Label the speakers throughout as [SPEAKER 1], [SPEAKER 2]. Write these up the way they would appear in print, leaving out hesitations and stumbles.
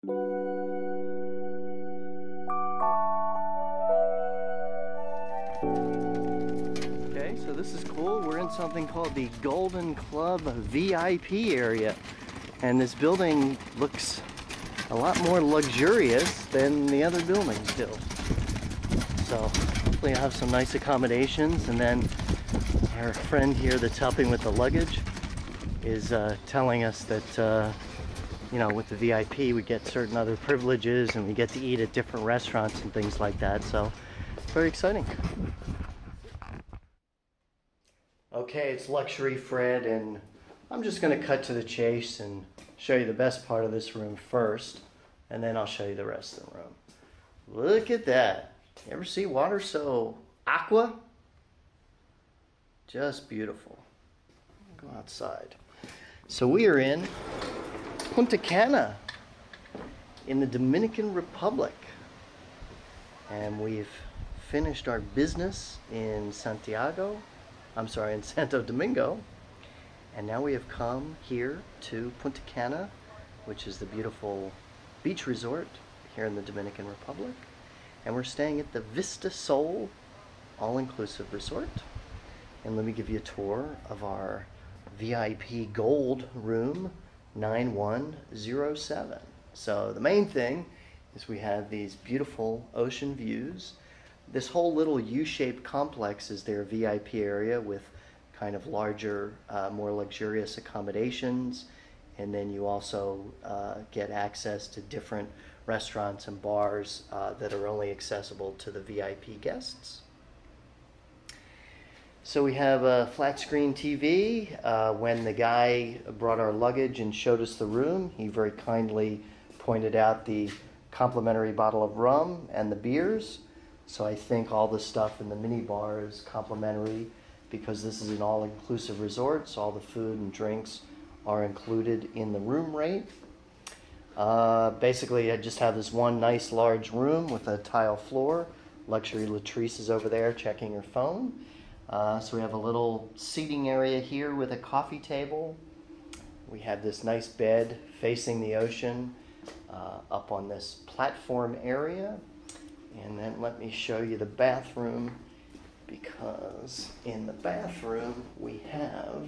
[SPEAKER 1] Okay, so this is cool. We're in something called the Golden Club VIP area. And this building looks a lot more luxurious than the other buildings do. So hopefully I'll have some nice accommodations. And then our friend here that's helping with the luggage is telling us that you know, with the VIP we get certain other privileges and we get to eat at different restaurants and things like that. So very exciting. Okay, it's Luxury Fred, and I'm just going to cut to the chase and show you the best part of this room first, and then I'll show you the rest of the room. Look at that. You ever see water so aqua? Just beautiful. Go outside. So we are in Punta Cana in the Dominican Republic, and we've finished our business in Santo Domingo, and now we have come here to Punta Cana, which is the beautiful beach resort here in the Dominican Republic, and we're staying at the Vista Sol all-inclusive resort. And let me give you a tour of our VIP Gold room 9107. So the main thing is we have these beautiful ocean views. This whole little U-shaped complex is their VIP area with kind of larger, more luxurious accommodations. And then you also get access to different restaurants and bars that are only accessible to the VIP guests. So we have a flat screen TV. When the guy brought our luggage and showed us the room, he very kindly pointed out the complimentary bottle of rum and the beers. So I think all the stuff in the mini bar is complimentary because this is an all-inclusive resort, so all the food and drinks are included in the room rate. Basically, I just have this one nice large room with a tile floor. Luxury Latrice is over there checking her phone. So we have a little seating area here with a coffee table. We have this nice bed facing the ocean up on this platform area. And then let me show you the bathroom, because in the bathroom we have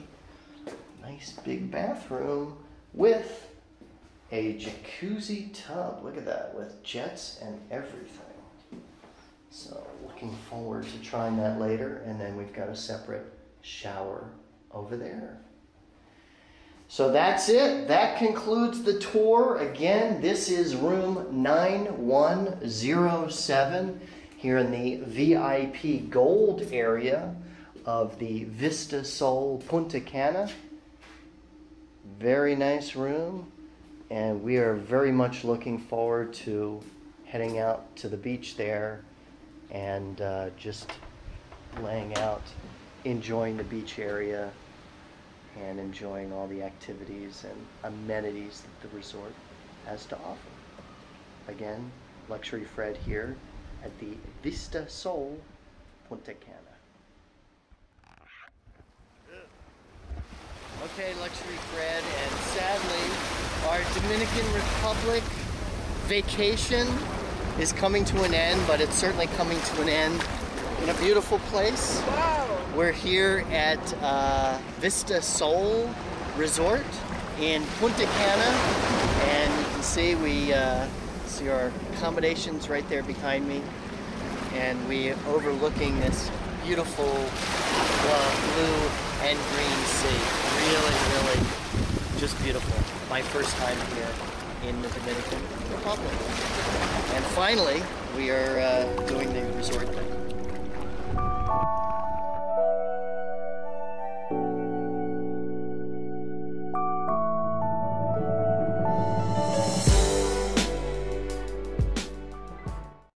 [SPEAKER 1] a nice big bathroom with a jacuzzi tub. Look at that, with jets and everything. So looking forward to trying that later. And then we've got a separate shower over there. So that's it. That concludes the tour. Again, this is room 9107 here in the VIP Gold area of the Vista Sol Punta Cana. Very nice room, and we are very much looking forward to heading out to the beach there and just laying out, enjoying the beach area and enjoying all the activities and amenities that the resort has to offer. Again, Luxury Fred here at the Vista Sol Punta Cana. Okay, Luxury Fred, and sadly, our Dominican Republic vacation is coming to an end, but it's certainly coming to an end in a beautiful place. Wow. We're here at Vista Sol Resort in Punta Cana, and you can see we see our accommodations right there behind me, and we are overlooking this beautiful blue and green sea. Really, really just beautiful. My first time here in the Dominican Republic. And finally, we are doing the resort thing.